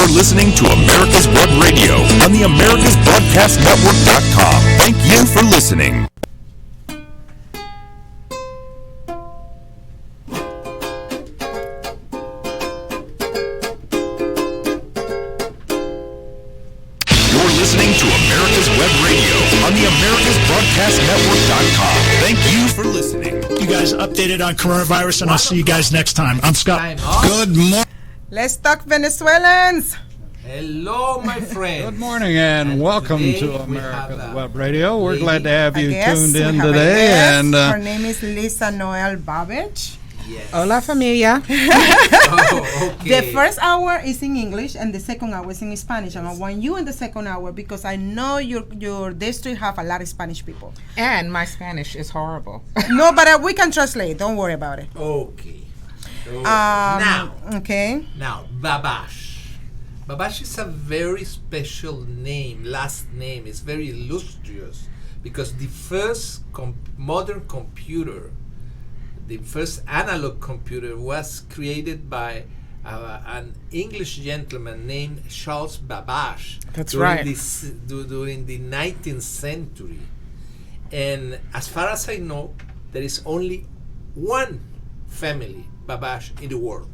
You're listening to America's Web Radio on the AmericasBroadcastNetwork.com. Thank you for listening. You're listening to America's Web Radio on the AmericasBroadcastNetwork.com. Thank you for listening. You guys updated on coronavirus, and I'll see you guys next time. I'm Scott. Good morning. Let's talk Venezuelans. Hello, my friends. Good morning, and welcome to America's Web Radio. We're glad to have you tuned in today. And her name is Lisa Noel Babbage. Yes. Hola, familia. Oh, okay. The first hour is in English, and the second hour is in Spanish. And I want you in the second hour because I know your district have a lot of Spanish people. And my Spanish is horrible. No, but we can translate. Don't worry about it. Okay. So Now, Babbage. Babbage is a very special name. Last name is very illustrious because the first modern computer, the first analog computer, was created by an English gentleman named Charles Babbage. That's during right. During the 19th century. And as far as I know, there is only one family Babbage in the world.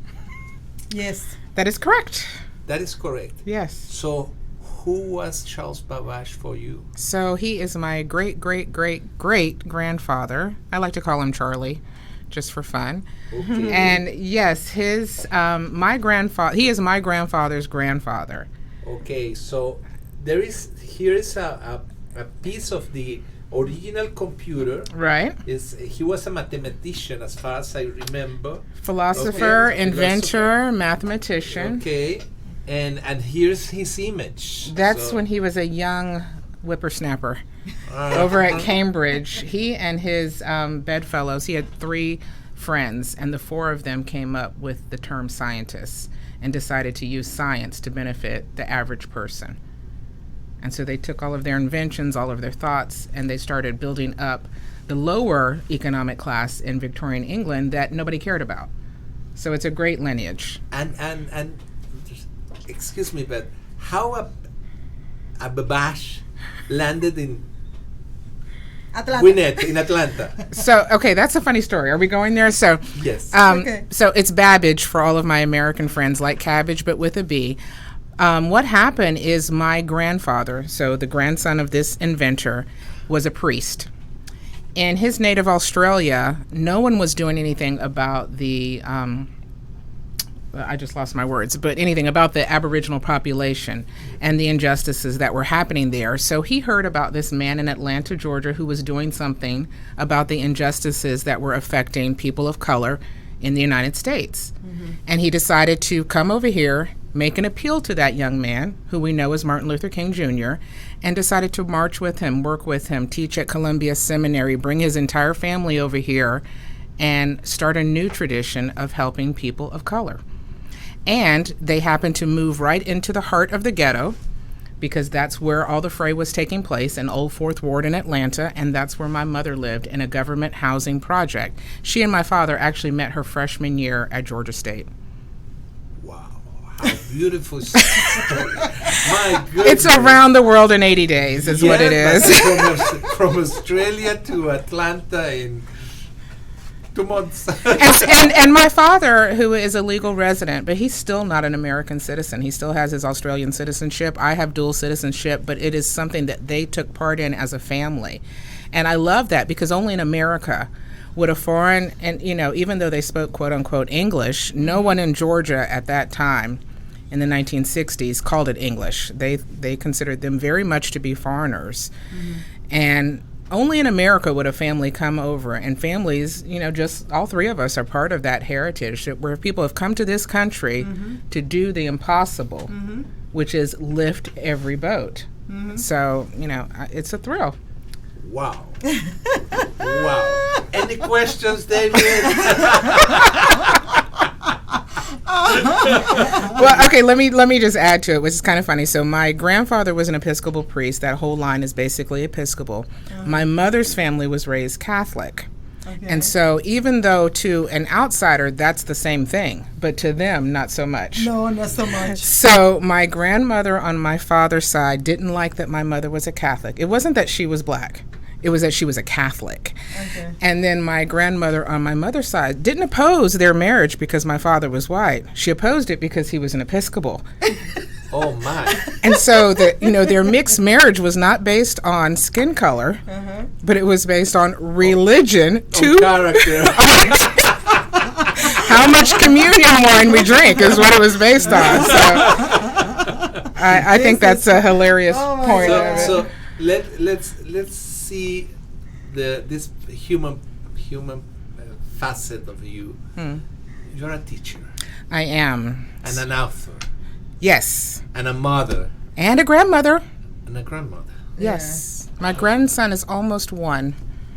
yes. That is correct. That is correct. Yes. So, who was Charles Babbage for you? So he is my great, great, great, great grandfather. I like to call him Charlie, just for fun. Okay. And yes, his my grandfather. He is my grandfather's grandfather. Okay, so here is a piece of the original computer. Right. He was a mathematician, as far as I remember. Philosopher, Okay, inventor, mathematician. Okay, and here's his image. That's So, when he was a young whippersnapper over at Cambridge. He and his bedfellows, he had 3 friends, and the 4 of them came up with the term scientists and decided to use science to benefit the average person. And so they took all of their inventions, all of their thoughts, and they started building up the lower economic class in Victorian England that nobody cared about. So it's a great lineage. and excuse me, but how a Babbage landed in Atlanta. Gwinnett, in Atlanta? So, okay, that's a funny story. Are we going there? So, Yes. Okay. So it's Babbage for all of my American friends, like cabbage, but with a B. What happened is my grandfather, so the grandson of this inventor, was a priest. In his native Australia, no one was doing anything about the, I just lost my words, but anything about the Aboriginal population and the injustices that were happening there. So he heard about this man in Atlanta, Georgia, who was doing something about the injustices that were affecting people of color in the United States. Mm-hmm. And he decided to come over here, make an appeal to that young man, who we know as Martin Luther King Jr., and decided to march with him, work with him, teach at Columbia Seminary, bring his entire family over here, and start a new tradition of helping people of color. And they happened to move right into the heart of the ghetto, because that's where all the fray was taking place, in Old Fourth Ward in Atlanta, and that's where my mother lived, in a government housing project. She and my father actually met her freshman year at Georgia State. How beautiful story. My goodness. It's around the world in 80 days is what it is. From Australia to Atlanta in 2 months. and my father, who is a legal resident, but he's still not an American citizen. He still has his Australian citizenship. I have dual citizenship, but it is something that they took part in as a family. And I love that, because only in America would a foreign, and even though they spoke quote unquote English, no one in Georgia at that time in the 1960s called it English. They considered them very much to be foreigners. Mm-hmm. And only in America would a family come over, and families, just all 3 of us are part of that heritage, where people have come to this country to do the impossible, which is lift every boat. So, it's a thrill. Wow. Wow. Any questions, David? Well, okay, let me just add to it, which is kind of funny. So my grandfather was an Episcopal priest. That whole line is basically Episcopal. My mother's family was raised Catholic. And so even though to an outsider that's the same thing, but to them not so much. No, not so much. So my grandmother on my father's side didn't like that my mother was a Catholic. It wasn't that she was black. It was that she was a Catholic. Okay. And then my grandmother on my mother's side didn't oppose their marriage because my father was white. She opposed it because he was an Episcopal. Oh my! And so their mixed marriage was not based on skin color, but it was based on religion Character. how much communion wine we drink is what it was based on. So I think that's a hilarious point. So let's see this human facet of you. You're a teacher. I am. And an author. Yes. And a mother. And a grandmother. And a grandmother. Yes. My grandson is almost 1.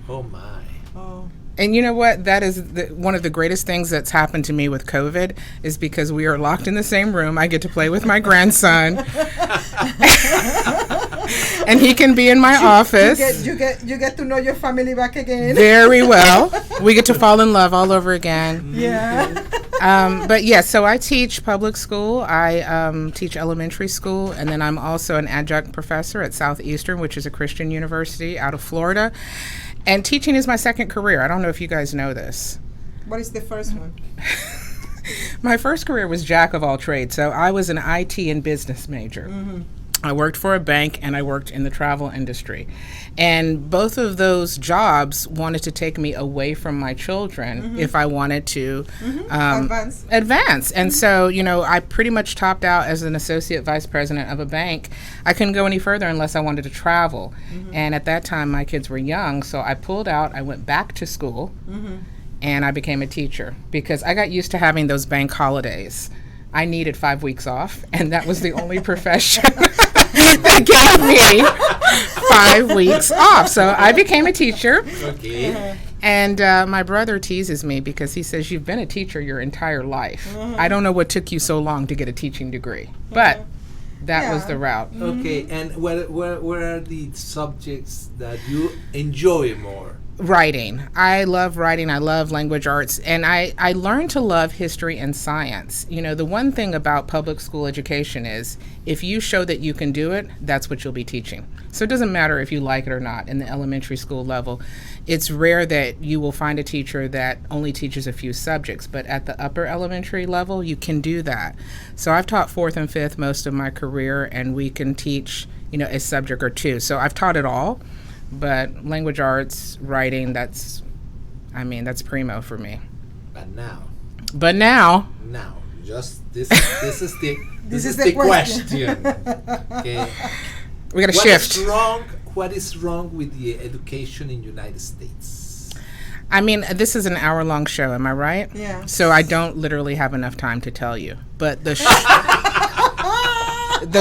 Oh my. Oh. And you know what? That is one of the greatest things that's happened to me with COVID is because we are locked in the same room. I get to play with my grandson. And he can be in my office. You get to know your family back again. Very well. We get to fall in love all over again. Yeah. But yes, so I teach public school. I teach elementary school, and then I'm also an adjunct professor at Southeastern, which is a Christian university out of Florida. And teaching is my second career. I don't know if you guys know this. What is the first one? My first career was jack of all trades. So I was an IT and business major. I worked for a bank and I worked in the travel industry. And both of those jobs wanted to take me away from my children if I wanted to advance. And so, I pretty much topped out as an associate vice president of a bank. I couldn't go any further unless I wanted to travel. And at that time, my kids were young, so I pulled out. I went back to school and I became a teacher because I got used to having those bank holidays. I needed 5 weeks off, and that was the only profession that gave me 5 weeks off. So I became a teacher. Okay. And my brother teases me because he says, you've been a teacher your entire life. I don't know what took you so long to get a teaching degree, but that was the route. Okay, and where are the subjects that you enjoy more? Writing. I love writing. I love language arts. And I learned to love history and science. The one thing about public school education is if you show that you can do it, that's what you'll be teaching. So it doesn't matter if you like it or not in the elementary school level. It's rare that you will find a teacher that only teaches a few subjects, but at the upper elementary level, you can do that. So I've taught 4th and 5th most of my career, and we can teach, a subject or two. So I've taught it all. But language arts, writing, that's primo for me. But now, just this is the question. Okay. We got to shift. What is wrong with the education in the United States? This is an hour-long show, am I right? Yeah. So I don't literally have enough time to tell you. But the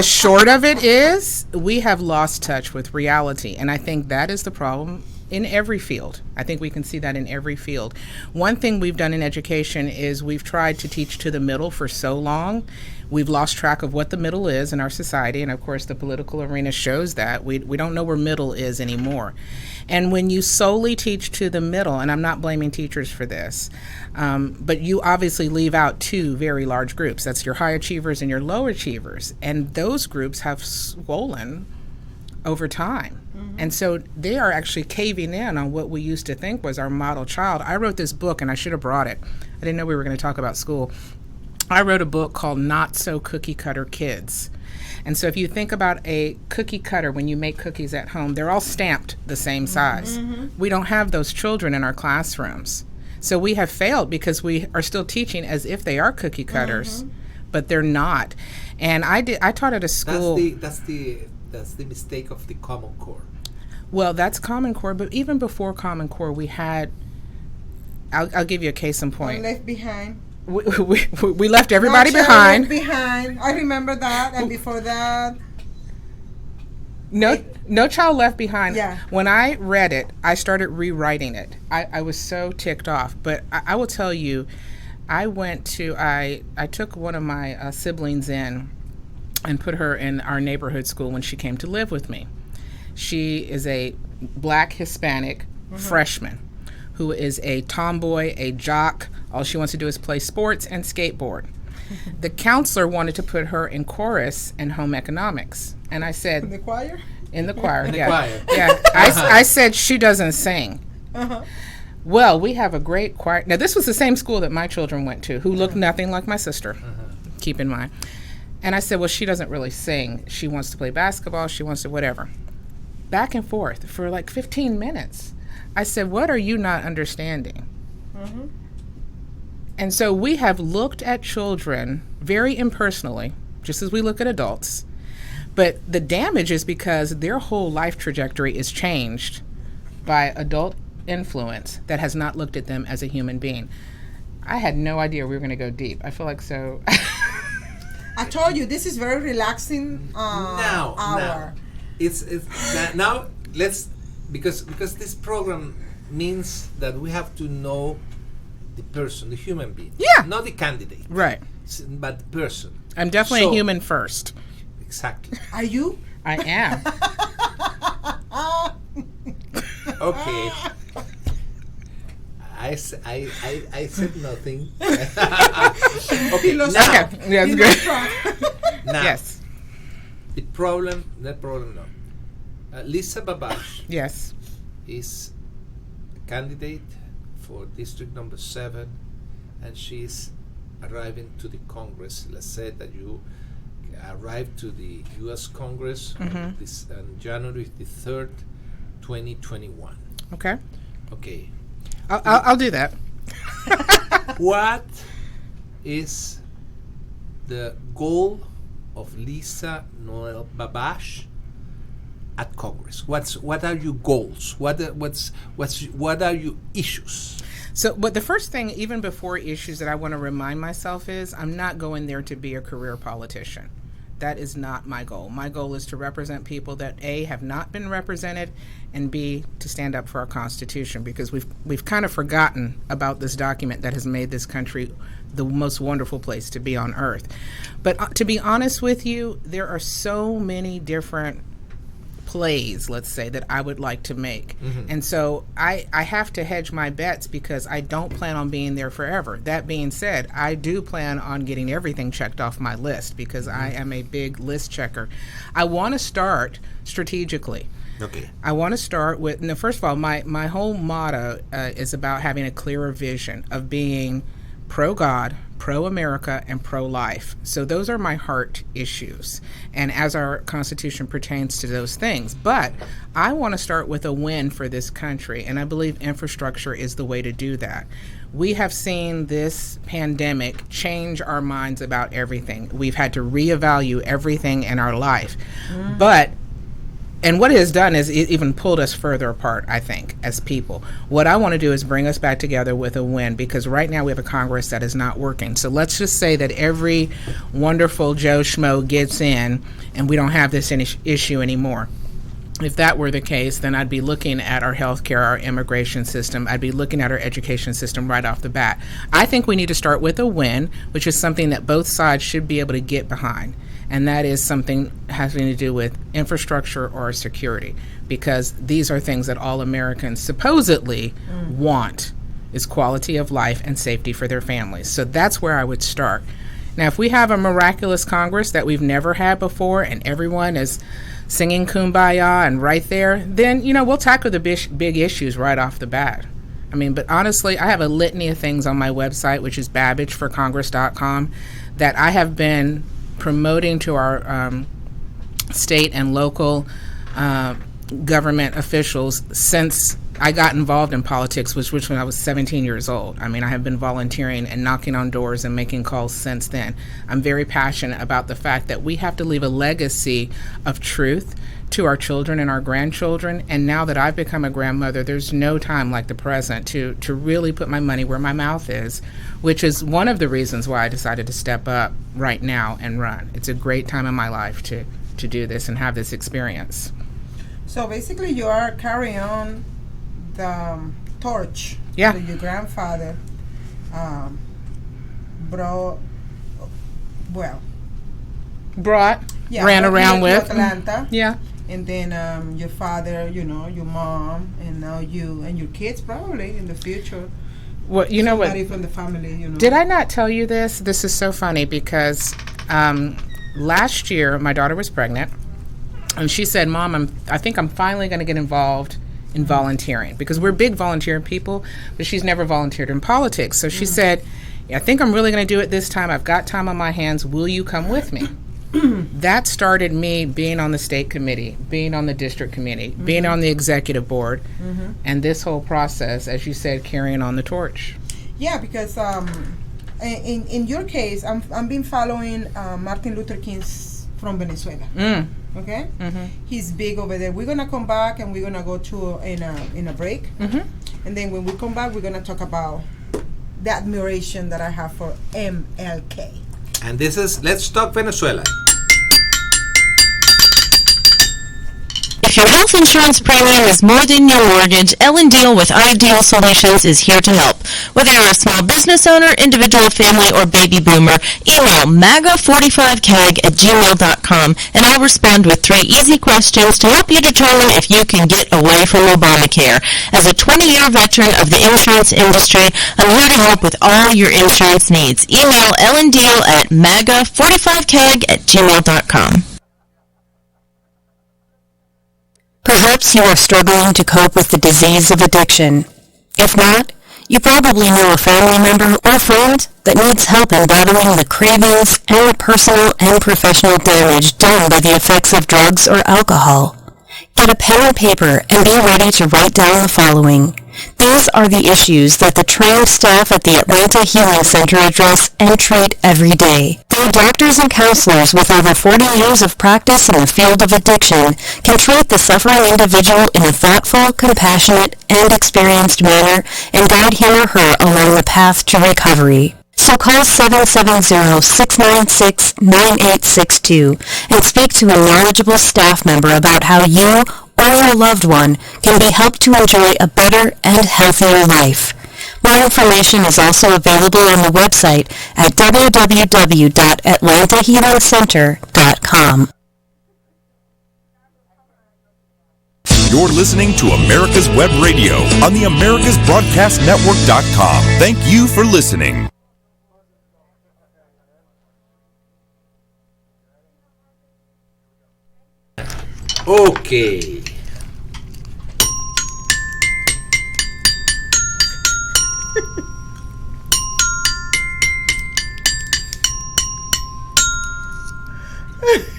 short of it is we have lost touch with reality. And I think that is the problem in every field. I think we can see that in every field. One thing we've done in education is we've tried to teach to the middle for so long. We've lost track of what the middle is in our society. And of course, the political arena shows that. We don't know where middle is anymore. And when you solely teach to the middle, and I'm not blaming teachers for this, but you obviously leave out 2 very large groups. That's your high achievers and your low achievers. And those groups have swollen over time. And so they are actually caving in on what we used to think was our model child. I wrote this book, and I should have brought it. I didn't know we were going to talk about school. I wrote a book called Not So Cookie Cutter Kids. And so if you think about a cookie cutter, when you make cookies at home, they're all stamped the same size. We don't have those children in our classrooms. So we have failed because we are still teaching as if they are cookie cutters, but they're not. And I taught at a school. That's the mistake of the Common Core. Well, that's Common Core, but even before Common Core, we had. I'll give you a case in point. Left behind. We left everybody behind. I remember that, and before that. No Child Left Behind. Yeah. When I read it, I started rewriting it. I was so ticked off. But I will tell you, I took one of my siblings in and put her in our neighborhood school when she came to live with me. She is a Black Hispanic freshman who is a tomboy, a jock. All she wants to do is play sports and skateboard. The counselor wanted to put her in chorus and home economics. And I said... In the choir? In the choir, In the yeah. choir. Yeah. I said, she doesn't sing. Uh-huh. Well, we have a great choir. Now, this was the same school that my children went to, who looked nothing like my sister, keep in mind. And I said, well, she doesn't really sing. She wants to play basketball. She wants to whatever. Back and forth for like 15 minutes. I said, what are you not understanding? Mm-hmm. And so we have looked at children very impersonally, just as we look at adults. But the damage is because their whole life trajectory is changed by adult influence that has not looked at them as a human being. I had no idea we were going to go deep. I feel like so... I told you, this is very relaxing hour. Now, it's now let's because this program means that we have to know the person, the human being. Yeah. Not the candidate. Right. But the person. I'm definitely a human first. Exactly. Are you? I am. Okay. I said nothing. Okay. Now, Okay. Yeah, that's good. now, Yes. the problem, no. Lisa Babbage Yes. is a candidate for District Number 7, and she's arriving to the Congress. Let's say that you arrived to the U.S. Congress on January the 3rd, 2021. Okay. Okay. I'll do that. What is the goal of Lisa Noel Babbage at Congress? What are your goals? What are your issues? So, but the first thing, even before issues, that I want to remind myself is I'm not going there to be a career politician. That is not my goal. My goal is to represent people that A, have not been represented, and B, to stand up for our Constitution, because we've kind of forgotten about this document that has made this country the most wonderful place to be on earth. But to be honest with you, there are so many different plays, let's say, that I would like to make. And so I have to hedge my bets because I don't plan on being there forever. That being said, I do plan on getting everything checked off my list because I am a big list checker. I want to start strategically. Okay. I want to start with, now, first of all, my whole motto is about having a clearer vision of being pro-God, pro-America, and pro-life. So those are my heart issues, and as our Constitution pertains to those things. But I want to start with a win for this country, and I believe infrastructure is the way to do that. We have seen this pandemic change our minds about everything. We've had to reevaluate everything in our life. And what it has done is it even pulled us further apart, I think, as people. What I want to do is bring us back together with a win, because right now we have a Congress that is not working. So let's just say that every wonderful Joe Schmo gets in and we don't have this issue anymore. If that were the case, then I'd be looking at our healthcare, our immigration system. I'd be looking at our education system right off the bat. I think we need to start with a win, which is something that both sides should be able to get behind. And that is something having to do with infrastructure or security, because these are things that all Americans supposedly want, is quality of life and safety for their families. So that's where I would start. Now, if we have a miraculous Congress that we've never had before and everyone is singing Kumbaya and right there, then, we'll tackle the big issues right off the bat. I mean, but honestly, I have a litany of things on my website, which is BabbageForCongress.com, that I have been promoting to our state and local government officials since I got involved in politics, which when I was 17 years old. I mean, I have been volunteering and knocking on doors and making calls since then. I'm very passionate about the fact that we have to leave a legacy of truth to our children and our grandchildren. And now that I've become a grandmother, there's no time like the present to really put my money where my mouth is, which is one of the reasons why I decided to step up right now and run. It's a great time in my life to do this and have this experience. So basically you are carrying on the torch Yeah. that your grandfather brought ran around to with. Atlanta. Yeah. and then your father, your mom, and now you and your kids probably in the future. Well, you know what? Somebody from the family, Did I not tell you this? This is so funny because last year my daughter was pregnant, and she said, "Mom, I think I'm finally going to get involved in volunteering because we're big volunteer people, but she's never volunteered in politics." So she said, "I think I'm really going to do it this time. I've got time on my hands. Will you come with me?" That started me being on the state committee, being on the district committee, being on the executive board, and this whole process, as you said, carrying on the torch. Yeah, because in your case, I'm been following Martin Luther King's from Venezuela. Okay, he's big over there. We're gonna come back and we're gonna go to in a break, and then when we come back, we're gonna talk about the admiration that I have for MLK. And this is Let's Talk Venezuela. If your health insurance premium is more than your mortgage, Ellen Deal with Ideal Solutions is here to help. Whether you're a small business owner, individual, family, or baby boomer, email maga45cag@gmail.com and I'll respond with 3 easy questions to help you determine if you can get away from Obamacare. As a 20-year veteran of the insurance industry, I'm here to help with all your insurance needs. Email Ellen Deal at maga45cag@gmail.com. Perhaps you are struggling to cope with the disease of addiction. If not, you probably know a family member or friend that needs help in battling the cravings and the personal and professional damage done by the effects of drugs or alcohol. Get a pen and paper and be ready to write down the following. These are the issues that the trained staff at the Atlanta Healing Center address and treat every day. Their doctors and counselors with over 40 years of practice in the field of addiction can treat the suffering individual in a thoughtful, compassionate, and experienced manner and guide him or her along the path to recovery. So call 770-696-9862 and speak to a knowledgeable staff member about how you or your loved one can be helped to enjoy a better and healthier life. More information is also available on the website at www.atlantahealingcenter.com. You're listening to America's Web Radio on the AmericasBroadcastNetwork.com. Thank you for listening. Okay.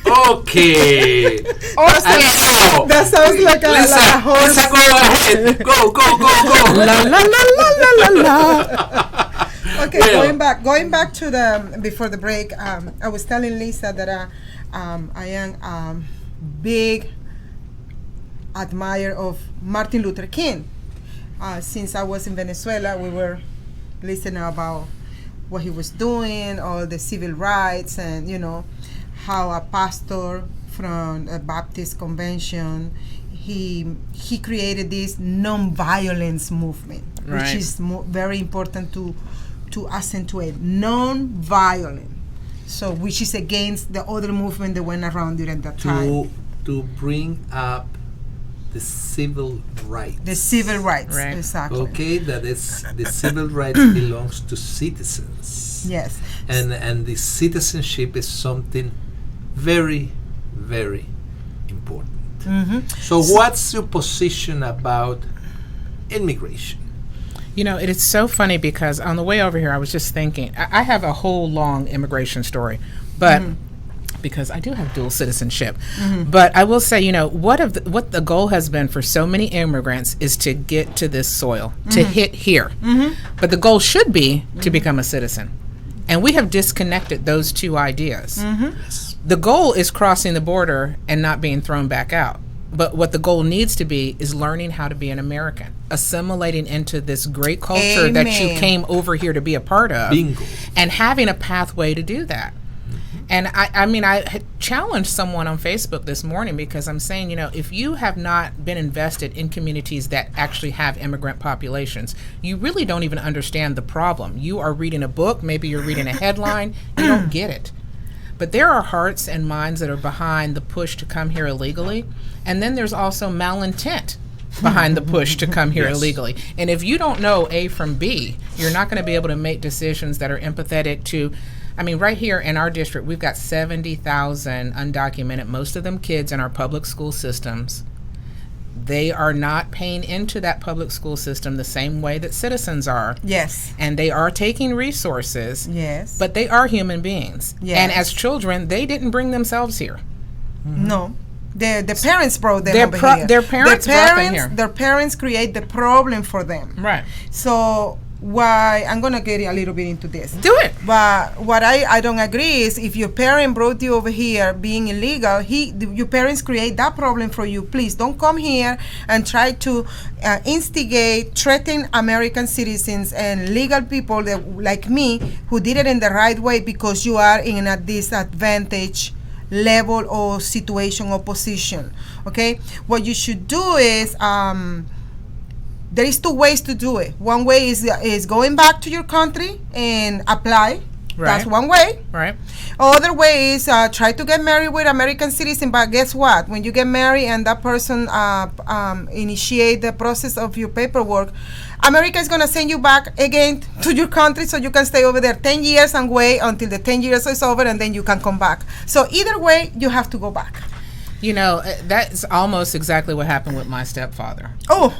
Okay. That sounds like a horse. Lisa, go ahead. Go. La la la la la la. Okay, Well. going back to the before the break. I was telling Lisa that I am big admirer of Martin Luther King. Since I was in Venezuela, we were listening about what he was doing, all the civil rights, and how a pastor from a Baptist convention, he created this non-violence movement, Right. which is very important to accentuate non-violent. So, which is against the other movement that went around during that time. To bring up the civil rights. The civil rights, Right. exactly. Okay, that is the civil rights belongs to citizens. Yes. And the citizenship is something very, very important. So what's your position about immigration? It is so funny because on the way over here, I was just thinking, I have a whole long immigration story, but because I do have dual citizenship. But I will say, what the goal has been for so many immigrants is to get to this soil, to hit here. But the goal should be to become a citizen. And we have disconnected those two ideas. The goal is crossing the border and not being thrown back out. But what the goal needs to be is learning how to be an American, assimilating into this great culture that you Amen. came over here to be a part of, Bingo. and having a pathway to do that. And I had challenged someone on Facebook this morning because I'm saying, if you have not been invested in communities that actually have immigrant populations, you really don't even understand the problem. You are reading a book, maybe you're reading a headline, you don't get it. But there are hearts and minds that are behind the push to come here illegally. And then there's also malintent behind the push to come here illegally. And if you don't know A from B, you're not going to be able to make decisions that are empathetic to, I mean, right here in our district, we've got 70,000 undocumented, most of them kids in our public school systems. They are not paying into that public school system the same way that citizens are. Yes. And they are taking resources. Yes. But they are human beings. Yes. And as children, they didn't bring themselves here. No. The parents brought them over here. Their parents brought them here. Their parents create the problem for them. Right. So why, I'm going to get a little bit into this. Do it. But what I don't agree is if your parent brought you over here being illegal, your parents create that problem for you. Please don't come here and try to instigate, threaten American citizens and legal people like me who did it in the right way because you are in a disadvantage level or situation or position. Okay? What you should do is there is two ways to do it. One way is going back to your country and apply. Right. That's one way. Right. Other way is try to get married with American citizen. But guess what? When you get married and that person initiate the process of your paperwork, America is going to send you back again to your country so you can stay over there 10 years and wait until the 10 years is over and then you can come back. So either way, you have to go back. You know, that's almost exactly what happened with my stepfather. Oh.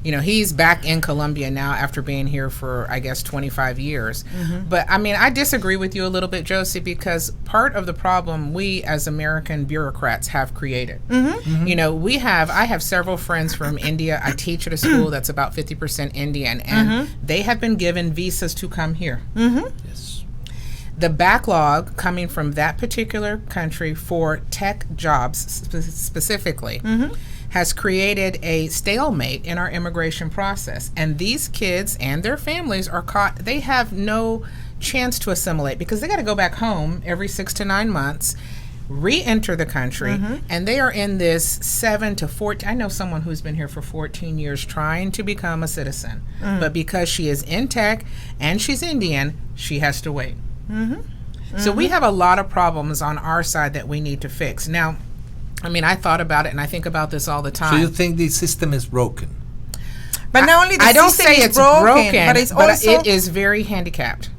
You know, he's back in Colombia now after being here for, I guess, 25 years. Mm-hmm. But, I mean, I disagree with you a little bit, Johsie, because part of the problem we as American bureaucrats have created. Mm-hmm. Mm-hmm. You know, I have several friends from India. I teach at a school that's about 50% Indian, and they have been given visas to come here. Mm-hmm. Yes. The backlog coming from that particular country for tech jobs specifically has created a stalemate in our immigration process. And these kids and their families are caught, they have no chance to assimilate because they got to go back home every 6 to 9 months, re-enter the country, and they are in this 7 to 14, I know someone who's been here for 14 years trying to become a citizen, but because she is in tech and she's Indian, she has to wait. So we have a lot of problems on our side that we need to fix. Now, I mean, I thought about it, and I think about this all the time. So you think the system is broken? But not only the I don't system say is it's broken, but it's also it is very handicapped.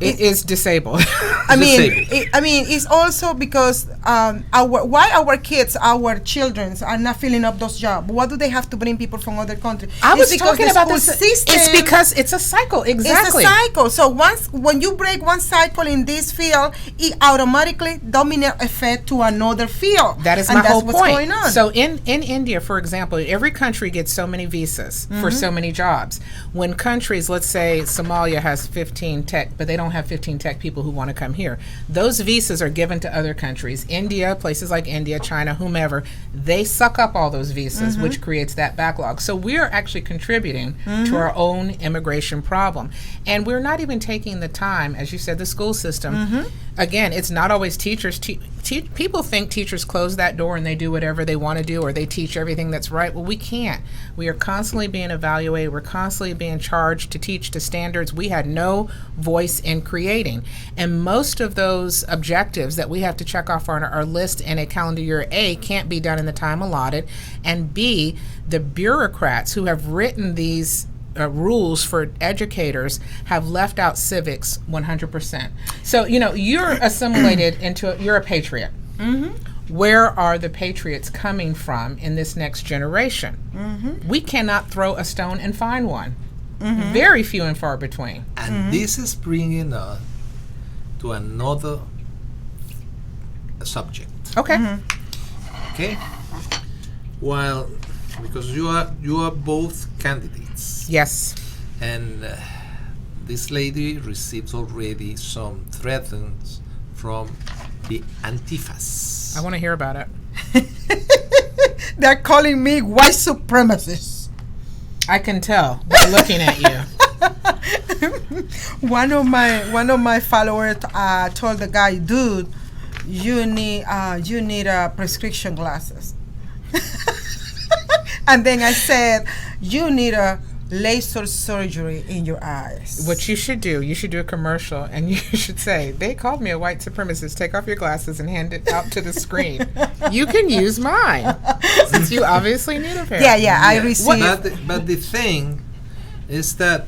It is disabled. I mean, it's also because why our kids, our children, are not filling up those jobs. Why do they have to bring people from other countries? I was talking about the system. It's because it's a cycle. Exactly. It's a cycle. So when you break one cycle in this field, it automatically domino effect to another field. That is my whole point. What's going on. So in India, for example, every country gets so many visas for so many jobs. When countries, let's say Somalia has 15 tech, but they don't have 15 tech people who want to come here. Those visas are given to other countries. India, places like India, China, whomever, they suck up all those visas, which creates that backlog. So we are actually contributing to our own immigration problem. And we're not even taking the time, as you said, the school system. Again, it's not always teachers. People think teachers close that door and they do whatever they want to do, or they teach everything that's right. Well, we can't. We are constantly being evaluated. We're constantly being charged to teach to standards we had no voice in creating. And most of those objectives that we have to check off on our list in a calendar year, A, can't be done in the time allotted, and B, the bureaucrats who have written these rules for educators have left out civics 100%. So, you know, you're assimilated into, you're a patriot. Where are the patriots coming from in this next generation? We cannot throw a stone and find one. Very few and far between. And this is bringing us to another subject. Okay. Okay. Well, because you are both candidates. Yes. And this lady receives already some threats from the Antifas. I want to hear about it. They're calling me white supremacist. I can tell by looking at you. One of my followers told the guy, dude, you need prescription glasses. And then I said, you need laser surgery in your eyes. What you should do a commercial, and you should say, they called me a white supremacist. Take off your glasses and hand it out to the screen. You can use mine, since you obviously need a pair. Yeah, I received. But the thing is that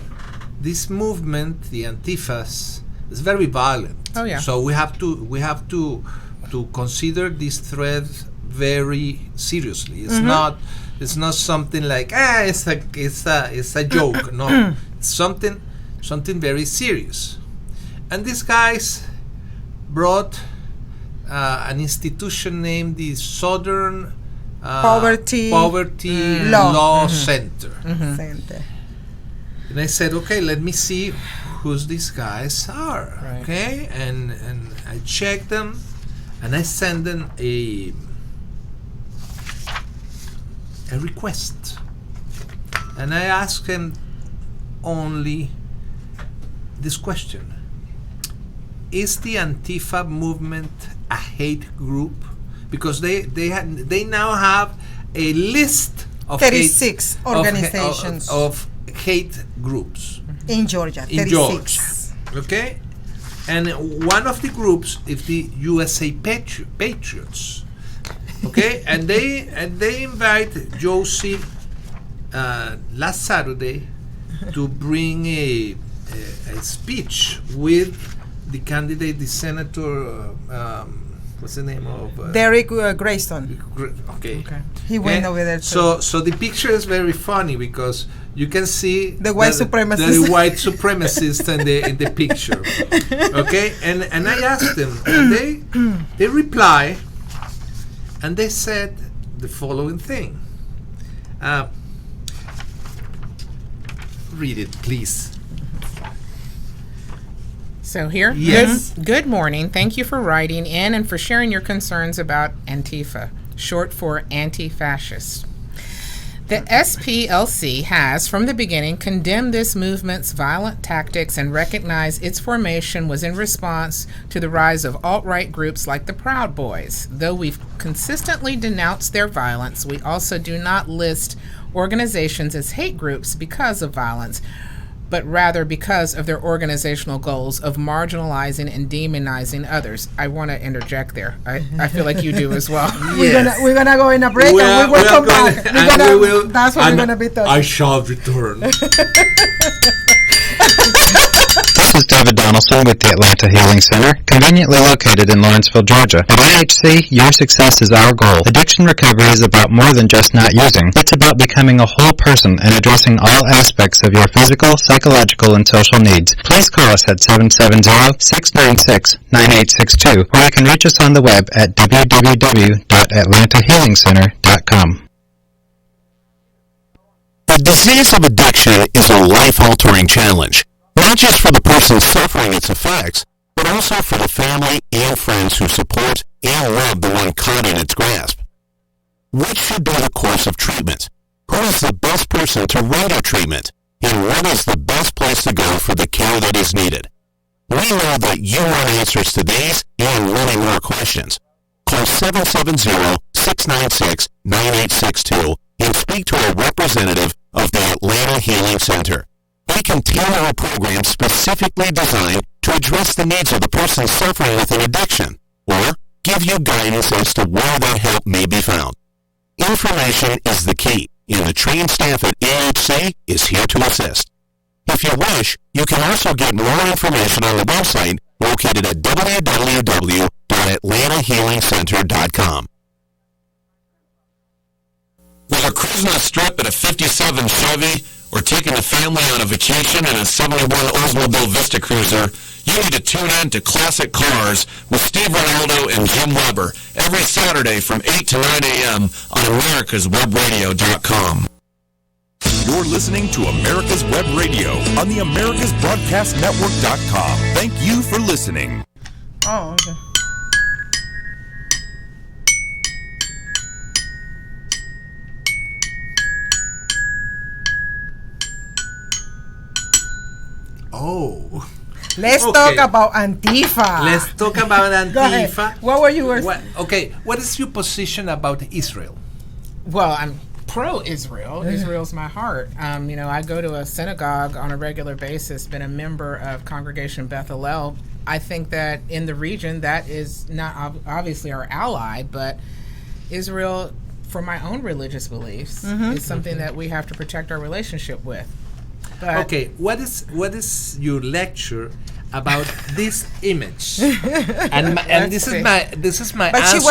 this movement, the Antifas, is very violent. Oh yeah. So we have to consider this threat very seriously. It's not something like it's a joke. No, it's something very serious. And these guys brought an institution named the Southern Poverty Law Center. Center. And I said, okay, let me see who these guys are. Right. Okay, and I checked them, and I sent them a request, and I asked them only this question: is the Antifa movement a hate group? Because they now have a list of 36 organizations of hate groups in Georgia. in 36. Georgia. Okay, and one of the groups is the USA Patriots. Okay, and they invite Johsie last Saturday to bring a speech with the candidate, the senator. What's the name of? Derek Grayson. Okay. He went over there too. So the picture is very funny because you can see The white supremacists. the white supremacists in the picture. Okay, and I asked them, and they reply, and they said the following thing. Read it, please. So here, Yes. Good morning. Thank you for writing in and for sharing your concerns about Antifa, short for anti-fascist. The SPLC has, from the beginning, condemned this movement's violent tactics and recognized its formation was in response to the rise of alt-right groups like the Proud Boys. Though we've consistently denounced their violence, we also do not list organizations as hate groups because of violence, but rather because of their organizational goals of marginalizing and demonizing others. I want to interject there. I feel like you do as well. We're gonna go in a break and we will come back. That's what we're gonna be talking. I shall return. This is David Donaldson with the Atlanta Healing Center, conveniently located in Lawrenceville, Georgia. At IHC, your success is our goal. Addiction recovery is about more than just not using. It's about becoming a whole person and addressing all aspects of your physical, psychological, and social needs. Please call us at 770-696-9862, or you can reach us on the web at www.atlantahealingcenter.com. The disease of addiction is a life-altering challenge, not just for the person suffering its effects, but also for the family and friends who support and love the one caught in its grasp. What should be the course of treatment? Who is the best person to write a treatment? And what is the best place to go for the care that is needed? We know that you want answers to these and many more questions. Call 770-696-9862 and speak to a representative of the Atlanta Healing Center. We can tailor a program specifically designed to address the needs of the person suffering with an addiction, or give you guidance as to where that help may be found. Information is the key, and the trained staff at AHC is here to assist. If you wish, you can also get more information on the website located at www.atlantahealingcenter.com. Whether cruising a strip in a 57 Chevy or taking the family on a vacation in a 71 Oldsmobile Vista Cruiser, you need to tune in to Classic Cars with Steve Ronaldo and Jim Weber every Saturday from 8 to 9 a.m. on americaswebradio.com. You're listening to America's Web Radio on the americasbroadcastnetwork.com. Thank you for listening. Oh, okay. Oh. Let's Okay. talk about Antifa. Let's talk about Go ahead. Antifa. What were you? What is your position about Israel? Well, pro-Israel. Israel's my heart. I go to a synagogue on a regular basis, been a member of Congregation Beth Hillel. I think that in the region, that is not obviously our ally, but Israel, for my own religious beliefs, is something that we have to protect our relationship with. But okay, what is your lecture about this image? and this is my But answer.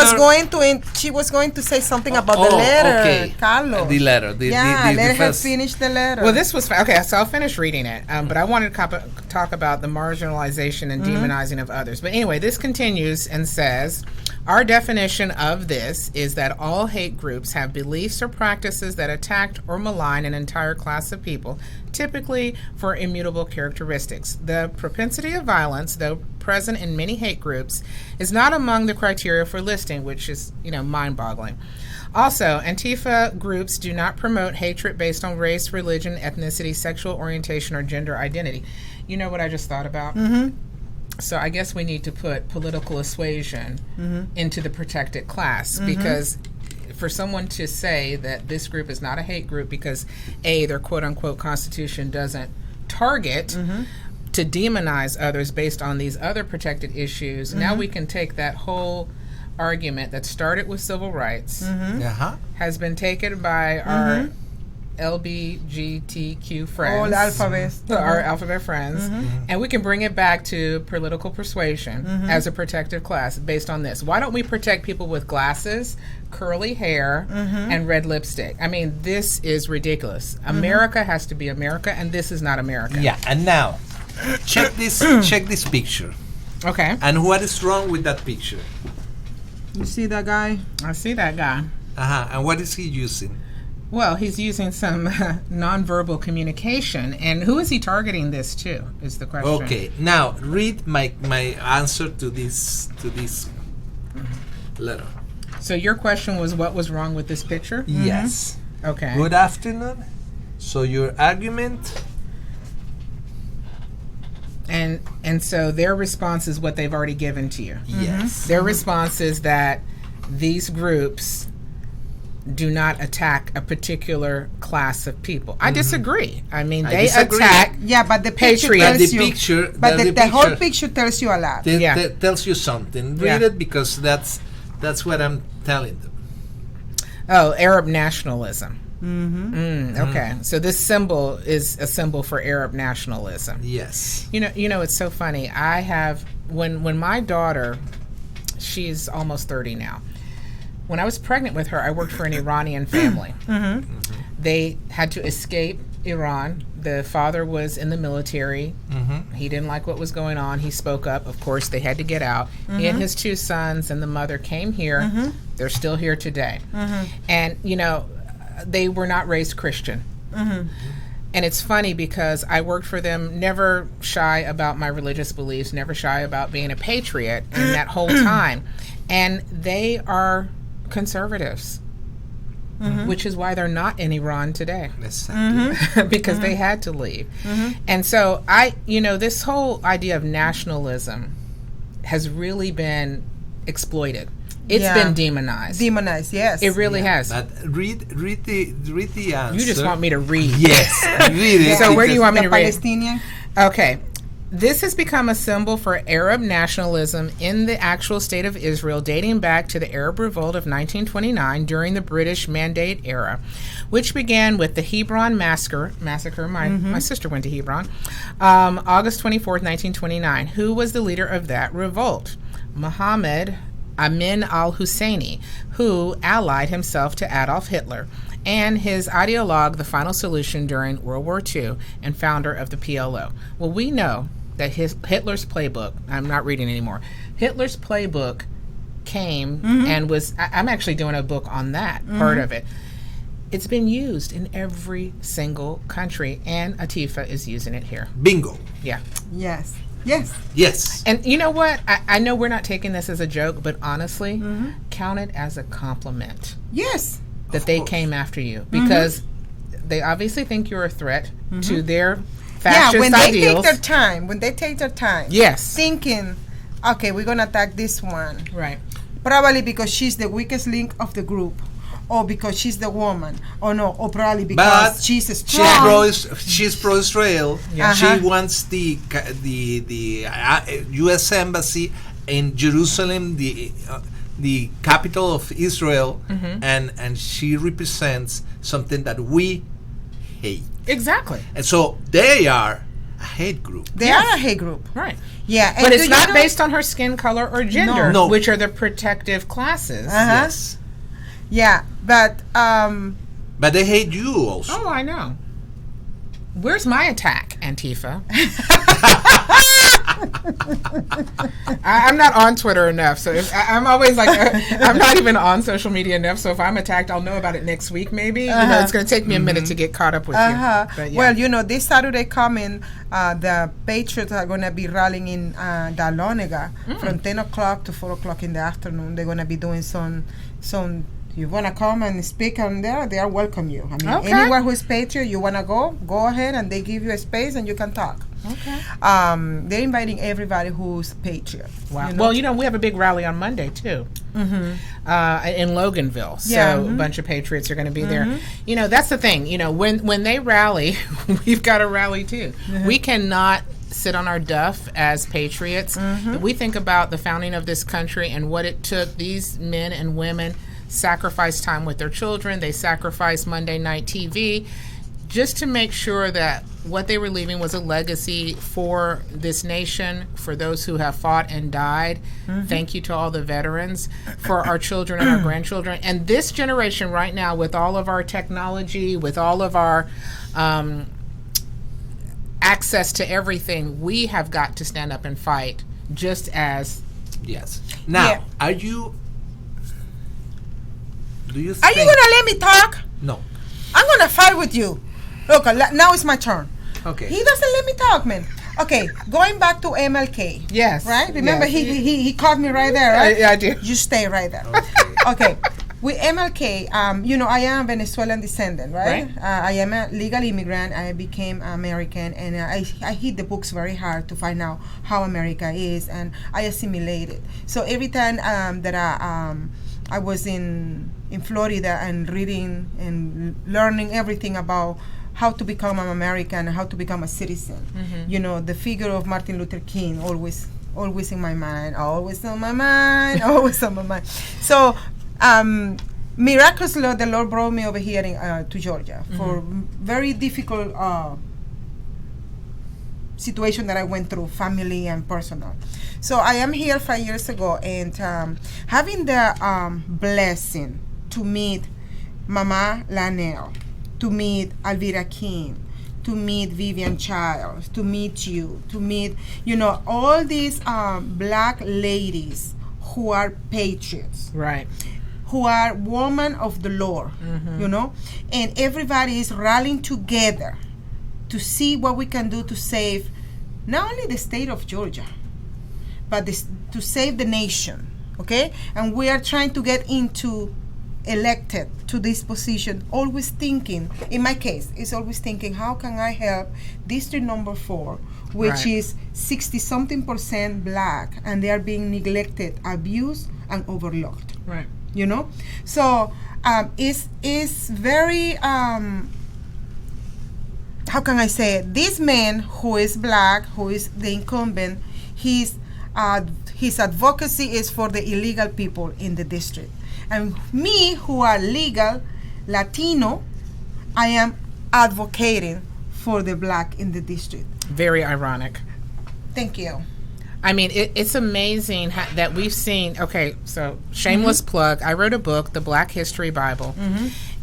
she was going to say something about the letter, okay. Carlos. The letter. Let her first. finish the letter. well, this was okay. So I'll finish reading it. But I wanted to talk about the marginalization and demonizing of others. But anyway, this continues and says, our definition of this is that all hate groups have beliefs or practices that attack or malign an entire class of people, typically for immutable characteristics. The propensity of violence, though present in many hate groups, is not among the criteria for listing, which is, mind-boggling. Also, Antifa groups do not promote hatred based on race, religion, ethnicity, sexual orientation, or gender identity. You know what I just thought about? So I guess we need to put political assuasion into the protected class, because for someone to say that this group is not a hate group because their quote-unquote constitution doesn't target to demonize others based on these other protected issues, now we can take that whole argument that started with civil rights, has been taken by our LBGTQ friends, our alphabet friends, and we can bring it back to political persuasion as a protected class based on this. Why don't we protect people with glasses, curly hair, and red lipstick? I mean, this is ridiculous. America has to be America, and this is not America. Yeah, and now check this picture. Okay. And what is wrong with that picture? You see that guy? I see that guy. And what is he using? Well, he's using some nonverbal communication, and who is he targeting this to? Is the question. Okay, now read my answer to this letter. So your question was, what was wrong with this picture? Yes. Okay. Good afternoon. So your argument. And so their response is what they've already given to you. Yes. Their response is that these groups do not attack a particular class of people. I disagree. I mean, they attack but the picture patriots. tells you. But the whole picture tells you a lot. That tells you something. Read it, because that's what I'm telling them. Oh, Arab nationalism. Okay, so this symbol is a symbol for Arab nationalism. Yes. You know, it's so funny. I have when my daughter, she's almost 30 now. When I was pregnant with her, I worked for an Iranian family. They had to escape Iran. The father was in the military. He didn't like what was going on. He spoke up. Of course, they had to get out. He and his 2 sons and the mother came here. They're still here today. And, they were not raised Christian. And it's funny because I worked for them, never shy about my religious beliefs, never shy about being a patriot in that whole time. And they are conservatives, which is why they're not in Iran today. Because they had to leave. And so this whole idea of nationalism has really been exploited. It's been demonized. Demonized, yes. It really has. But read the answer. You just want me to read. Yes, read it. So where do you want me to read? Palestinian? Okay. This has become a symbol for Arab nationalism in the actual state of Israel, dating back to the Arab Revolt of 1929 during the British Mandate era, which began with the Hebron massacre. My sister went to Hebron, August 24th, 1929. Who was the leader of that revolt? Mohammed Amin al-Husseini, who allied himself to Adolf Hitler, and his ideologue, the Final Solution, during World War II, and founder of the PLO. Well, we know that Hitler's playbook, I'm not reading anymore, Hitler's playbook came and was, I'm actually doing a book on that part of it. It's been used in every single country, and Antifa is using it here. Bingo. Yeah. Yes. And you know what? I know we're not taking this as a joke, but honestly, count it as a compliment. Yes. That they came after you, because they obviously think you're a threat to their fascist ideals. When they take their time. Yes. Thinking, okay, we're going to attack this one. Right. Probably because she's the weakest link of the group. or because she's the woman, or no, or probably because But she's strong. she's pro-Israel. Yeah. She wants the U.S. embassy in Jerusalem, the capital of Israel, and she represents something that we hate. Exactly. And so they are a hate group. They are a hate group. Right. Yeah. But and it's do not you know- based on her skin color or gender, No. which are the protective classes. Yes. Yeah, but But they hate you also. Oh, I know. Where's my attack, Antifa? I'm not on Twitter enough, so I'm always like, I'm not even on social media enough. So if I'm attacked, I'll know about it next week. Maybe it's going to take me a minute to get caught up with you. But, yeah. Well, this Saturday coming, the Patriots are going to be rallying in Dahlonega from 10 o'clock to 4 o'clock in the afternoon. They're going to be doing some. You want to come and speak on there, they are welcome you. I mean, anywhere who is Patriot, you want to go ahead, and they give you a space and you can talk. Okay. They're inviting everybody who's Patriot. Wow. Well, we have a big rally on Monday, too, in Loganville. So a bunch of Patriots are going to be there. That's the thing. When they rally, we've got to rally, too. We cannot sit on our duff as patriots. We think about the founding of this country and what it took. These men and women sacrificed time with their children. They sacrificed Monday night TV just to make sure that what they were leaving was a legacy for this nation, for those who have fought and died. Thank you to all the veterans, for our children and our grandchildren. And this generation right now, with all of our technology, with all of our access to everything, we have got to stand up and fight just as... Yes. Now, do you think... Are you going to let me talk? No. I'm going to fight with you. Look, now it's my turn. Okay. He doesn't let me talk, man. Okay, going back to MLK. Yes. Right? Remember, yes. he caught me right there, right? I do. You stay right there. Okay. With MLK, I am a Venezuelan descendant, right? I am a legal immigrant. I became American, and I hit the books very hard to find out how America is, and I assimilated. So every time that I was in Florida and reading and learning everything about how to become an American, how to become a citizen. The figure of Martin Luther King always in my mind, always on my mind, always on my mind. So miraculously, the Lord brought me over here to Georgia for very difficult situation that I went through, family and personal. So I am here 5 years ago, and having the blessing to meet Mama Lanel, to meet Alvira King, to meet Vivian Childs, to meet you, to meet, all these black ladies who are patriots. Right. Who are women of the Lord, and everybody is rallying together to see what we can do to save not only the state of Georgia, but to save the nation, okay? And we are trying to get elected to this position, always thinking, in my case, it's always thinking, how can I help District number 4, which is 60-something% black, and they are being neglected, abused, and overlooked. Right. So it's very how can I say it? This man who is black, who is the incumbent, his advocacy is for the illegal people in the district, and me, who are legal Latino, I am advocating for the black in the district. Very ironic. Thank you. I mean, it's amazing that we've seen. Okay, so shameless plug. I wrote a book, The Black History Bible,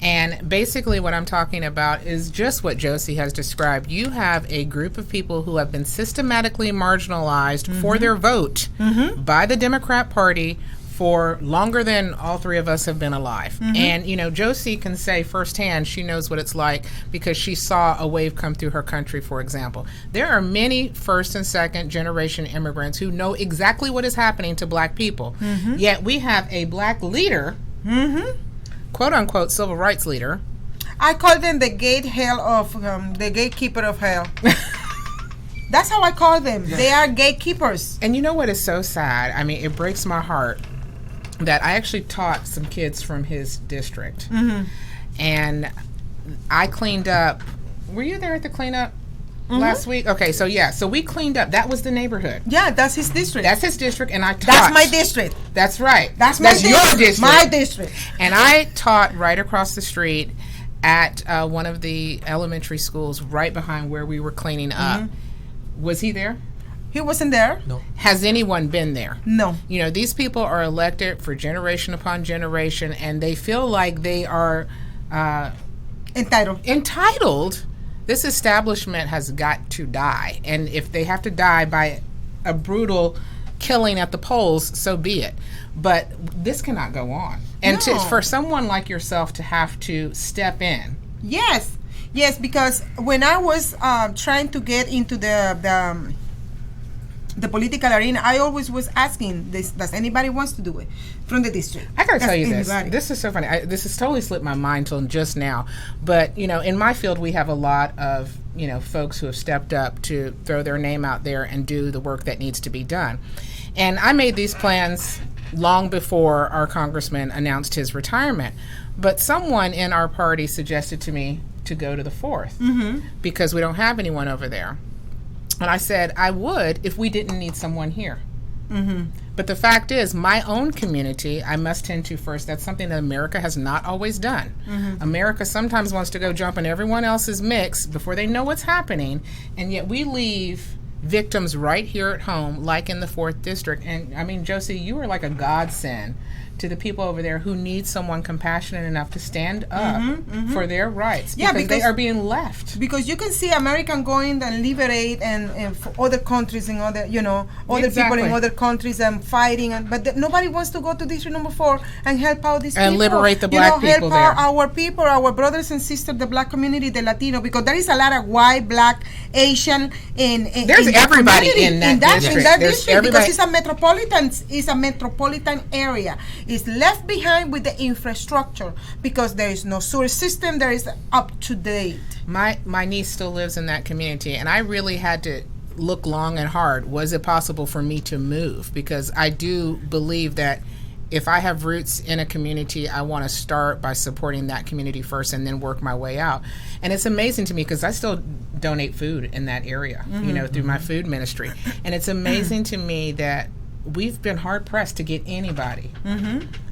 and basically what I'm talking about is just what Johsie has described. You have a group of people who have been systematically marginalized for their vote by the Democrat Party for longer than all three of us have been alive. And, Johsie can say firsthand she knows what it's like because she saw a wave come through her country, for example. There are many first and second generation immigrants who know exactly what is happening to black people. Yet we have a black leader, quote unquote civil rights leader. I call them the the gatekeeper of hell. That's how I call them. They are gatekeepers. And you know what is so sad? I mean, it breaks my heart that I actually taught some kids from his district. And I cleaned up. Were you there at the cleanup last week? Okay, so so we cleaned up. That was the neighborhood. Yeah, that's his district. That's his district, and I taught. That's my district. That's right. That's my your district. My district. And I taught right across the street at one of the elementary schools right behind where we were cleaning up. Was he there? He wasn't there. No. Has anyone been there? No. You know, these people are elected for generation upon generation, and they feel like they are entitled. This establishment has got to die, and if they have to die by a brutal killing at the polls, so be it. But this cannot go on. And for someone like yourself to have to step in. Yes, because when I was trying to get into the political arena, I always was asking, does anybody wants to do it from the district? I gotta tell you this. This is so funny. This has totally slipped my mind till just now. But, you know, in my field, we have a lot of, you know, folks who have stepped up to throw their name out there and do the work that needs to be done. And I made these plans long before our congressman announced his retirement. But someone in our party suggested to me to go to the 4th because we don't have anyone over there. And I said I would if we didn't need someone here. But the fact is, my own community, I must tend to first. That's something that America has not always done. America sometimes wants to go jump in everyone else's mix before they know what's happening, and yet we leave victims right here at home, like in the 4th District. And I mean, Johsie, you are like a godsend to the people over there who need someone compassionate enough to stand up for their rights. Because they are being left. Because you can see American going and liberate and for other countries and other, you know, other people in other countries and fighting, but nobody wants to go to District Number 4 and help out these people. And liberate the black people there. Help our people, our brothers and sisters, the black community, the Latino, because there is a lot of white, black, Asian, there's everybody in that district because it's a metropolitan area. Is left behind with the infrastructure because there is no sewer system. There is up to date. My niece still lives in that community, and I really had to look long and hard. Was it possible for me to move? Because I do believe that if I have roots in a community, I want to start by supporting that community first and then work my way out. And it's amazing to me because I still donate food in that area, you know, through my food ministry. And it's amazing to me that we've been hard pressed to get anybody.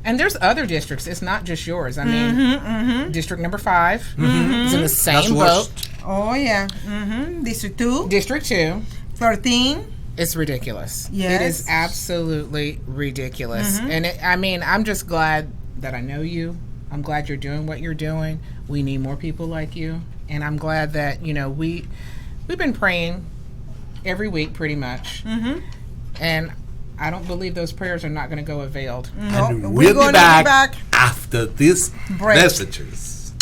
And there's other districts. It's not just yours. I mean, District Number 5 is in the same boat. Oh yeah. District 2. District 2. 13. It's ridiculous. Yes. It is absolutely ridiculous. And I'm just glad that I know you. I'm glad you're doing what you're doing. We need more people like you. And I'm glad that, you know, we've been praying every week pretty much. And I don't believe those prayers are not going to go availed. No, and we'll be back after these messages.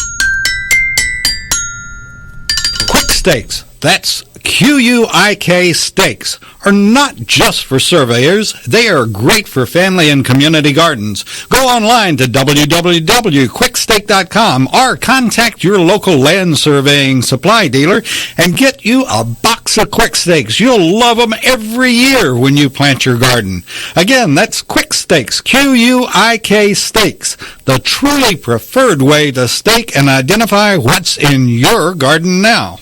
Quick Stakes. That's QUIK Stakes are not just for surveyors. They are great for family and community gardens. Go online to www.quickstake.com or contact your local land surveying supply dealer and get you a box of Quick Stakes. You'll love them every year when you plant your garden. Again, that's Quick Stakes, QUIK Stakes, the truly preferred way to stake and identify what's in your garden now.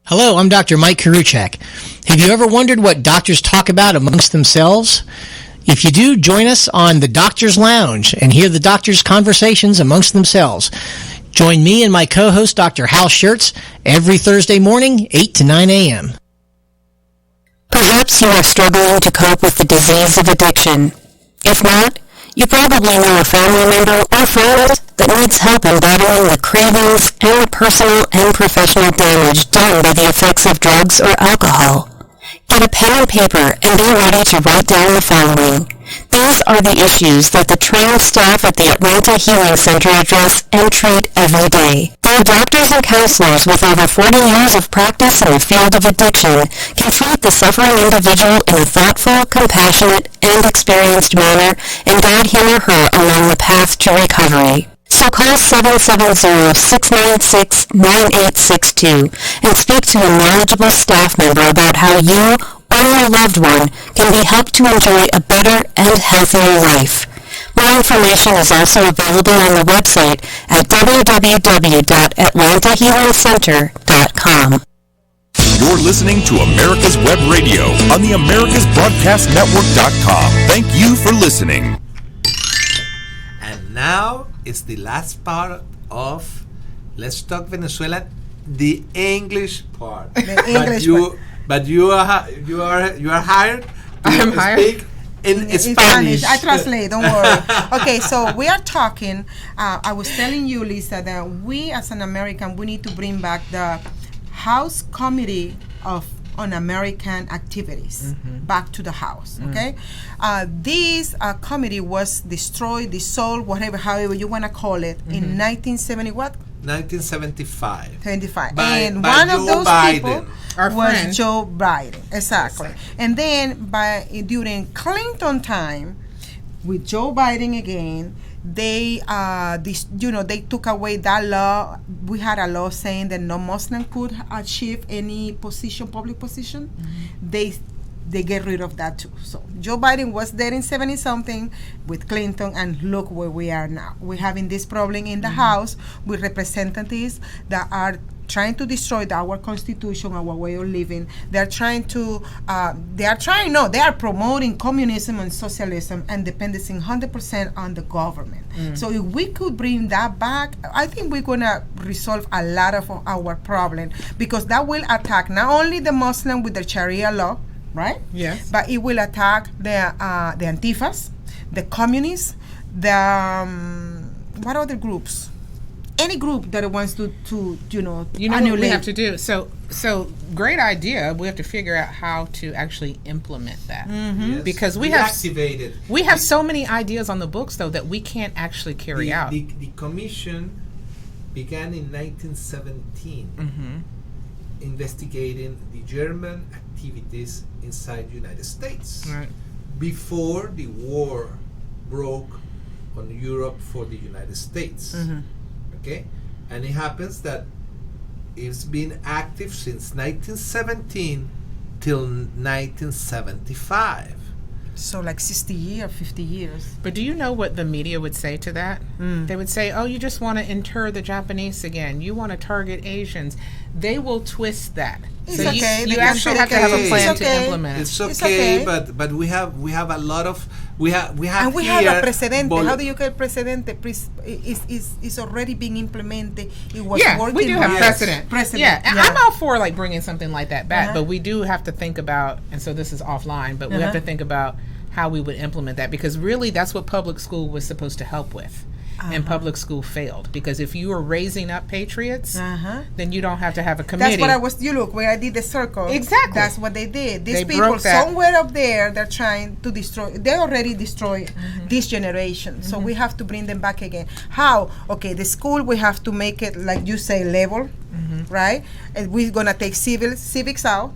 Hello, I'm Dr. Mike Karuchak. Have you ever wondered what doctors talk about amongst themselves? If you do, join us on the Doctor's Lounge and hear the doctors' conversations amongst themselves. Join me and my co-host, Dr. Hal Schertz, every Thursday morning, 8 to 9 a.m. Perhaps you are struggling to cope with the disease of addiction. If not, you probably know a family member or friend that needs help in battling the cravings and the personal and professional damage done by the effects of drugs or alcohol. Get a pen and paper and be ready to write down the following. These are the issues that the trained staff at the Atlanta Healing Center address and treat every day. Their doctors and counselors with over 40 years of practice in the field of addiction can treat the suffering individual in a thoughtful, compassionate, and experienced manner and guide him or her along the path to recovery. So call 770-696-9862 and speak to a knowledgeable staff member about how you or your loved one can be helped to enjoy a better and healthier life. More information is also available on the website at www.atlantahealingcenter.com. You're listening to America's Web Radio on the AmericasBroadcastNetwork.com. Thank you for listening. And now it's the last part of Let's Talk Venezuela, the English part. The English part. But you are hired to speak in Spanish. I translate, don't worry. Okay, so we are talking, I was telling you, Lisa, that we as an American, we need to bring back the House Committee on American Activities back to the House, okay? This committee was destroyed, dissolved, however you want to call it, in 1970 what? 1975. 75. And one Joe of those Biden. people was Joe Biden, exactly. And then during Clinton time, with Joe Biden again, they they took away that law. We had a law saying that no Muslim could achieve any public position. They get rid of that too. So Joe Biden was there in 70-something with Clinton, and look where we are now. We're having this problem in the House with representatives that are trying to destroy our Constitution, our way of living. They are promoting communism and socialism and depending 100% on the government. So if we could bring that back, I think we're going to resolve a lot of our problem, because that will attack not only the Muslim with the Sharia law, right? Yes. But it will attack the Antifas, the communists, the what other groups? Any group that wants to annihilate. What we have to do. So great idea. We have to figure out how to actually implement that, Yes. because we have so many ideas on the books though that we can't actually carry out. The commission began in 1917, investigating the German activities inside the United States, Right. before the war broke on Europe for the United States. Okay, and it happens that it's been active since 1917 till 1975. So like 60 years, 50 years. But do you know what the media would say to that? They would say, oh, you just want to inter the Japanese again. You want to target Asians. They will twist that. It's so okay. You actually have to have a plan It's okay. to implement it. It's okay, but we have a lot of we have And we here have a precedente. How do you call precedente? Is already being implemented. It was working. We do have Yes. precedent. Yeah, and I'm all for like bringing something like that back, but we do have to think about, and so this is offline, but we have to think about how we would implement that, because really that's what public school was supposed to help with. And public school failed, because if you are raising up patriots, then you don't have to have a committee. That's what you look where I did the circle. Exactly. That's what they did. These They people broke that. somewhere up there, they're trying to destroy. They already destroyed this generation. So we have to bring them back again. How? Okay, the school, we have to make it, like you say, level, right? And we're gonna take civics out.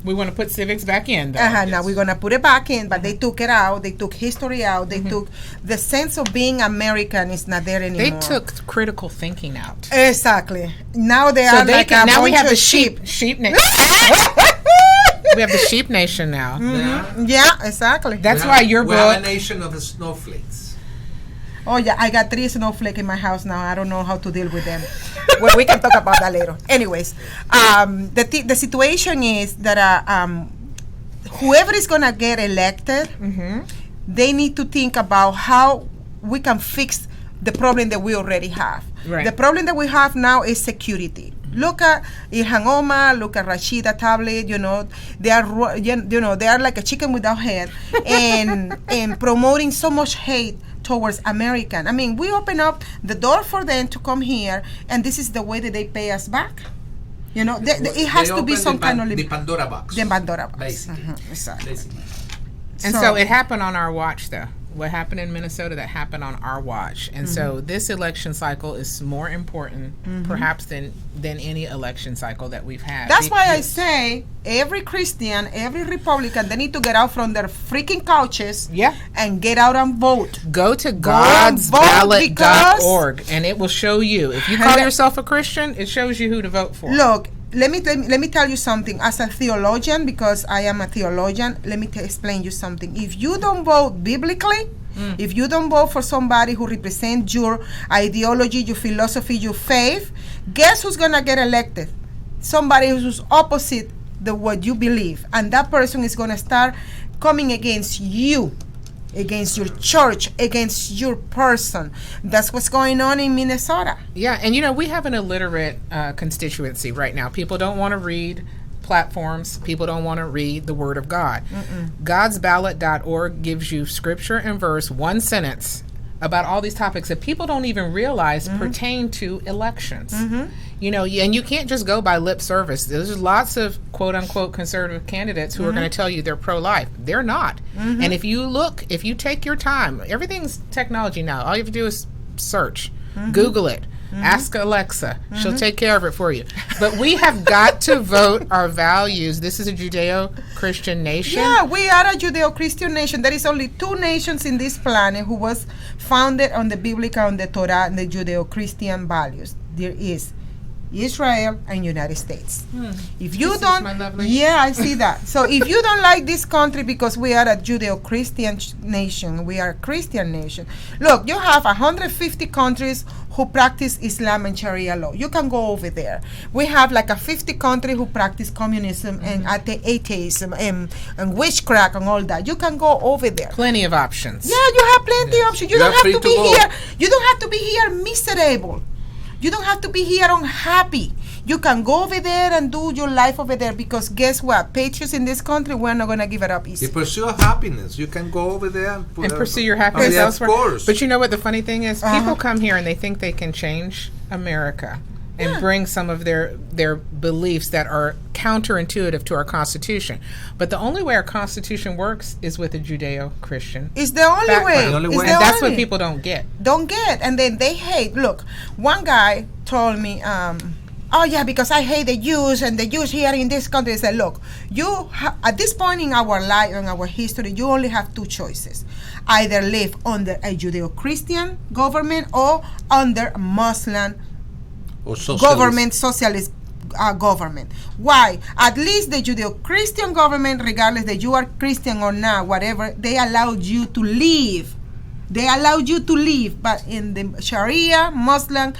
We want to put civics back in, though. Now we're gonna put it back in, but they took it out. They took history out. They took the sense of being American is not there anymore. They took critical thinking out. Exactly. Now they are like a now we bunch have the of sheep nation. We have the sheep nation now. Yeah, exactly. That's why your we have a book. nation of snowflakes. Oh yeah, I got 3 snowflakes in my house now. I don't know how to deal with them. Well, we can talk about that later. Anyways, the situation is that whoever is gonna get elected, they need to think about how we can fix the problem that we already have. Right. The problem that we have now is security. Look at Ilhan Omar, look at Rashida Tlaib, they are like a chicken without head, and promoting so much hate towards American. I mean, we open up the door for them to come here, and this is the way that they pay us back. It has to be some kind of the Pandora box. The Pandora box. Basically. Exactly. Basically. And so it happened on our watch, though. What happened in Minnesota, that happened on our watch. And so this election cycle is more important, perhaps, than any election cycle that we've had. That's why I say every Christian, every Republican, they need to get out from their freaking couches and get out and vote. Go to godsballot.org, and it will show you. If you call yourself a Christian, it shows you who to vote for. Look, let me tell you something. As a theologian, because I am a theologian, let me explain you something. If you don't vote biblically, if you don't vote for somebody who represents your ideology, your philosophy, your faith, guess who's gonna get elected? Somebody who's opposite what you believe, and that person is gonna start coming against you, against your church, against your person. That's what's going on in Minnesota. Yeah, and we have an illiterate constituency right now. People don't want to read platforms. People don't want to read the Word of God. Godsballot.org gives you scripture and verse, one sentence, about all these topics that people don't even realize pertain to elections. And you can't just go by lip service. There's lots of quote-unquote conservative candidates who are going to tell you they're pro-life. They're not. And if you take your time, everything's technology now. All you have to do is search, Google it, ask Alexa. She'll take care of it for you. But we have got to vote our values. This is a Judeo-Christian nation. Yeah, we are a Judeo-Christian nation. There is only 2 nations in this planet who was founded on the biblical, on the Torah, and the Judeo-Christian values. There is Israel and United States. If you don't, yeah, I see that. So if you don't like this country because we are a Judeo-Christian nation, we are a Christian nation. Look, you have 150 countries who practice Islam and Sharia law. You can go over there. We have like a 50 countries who practice communism and atheism and witchcraft and all that. You can go over there. Plenty of options. Yeah, you have plenty of options. You don't have to be here. You don't have to be here miserable. You don't have to be here unhappy. You can go over there and do your life over there, because guess what? Patriots in this country, we're not going to give it up easy. You pursue happiness. You can go over there and pursue your happiness elsewhere. Of course. But you know what the funny thing is? People come here and they think they can change America and bring some of their beliefs that are counterintuitive to our Constitution. But the only way our Constitution works is with a Judeo-Christian. It's the only way. And that's what people don't get. And then they hate. Look, one guy told me, oh yeah, because I hate the Jews, and the Jews here in this country. I said, look, at this point in our life, in our history, you only have 2 choices. Either live under a Judeo-Christian government or under a Muslim or socialist government. Why? At least the Judeo-Christian government, regardless that you are Christian or not, whatever, they allowed you to live. But in the Sharia, Muslim,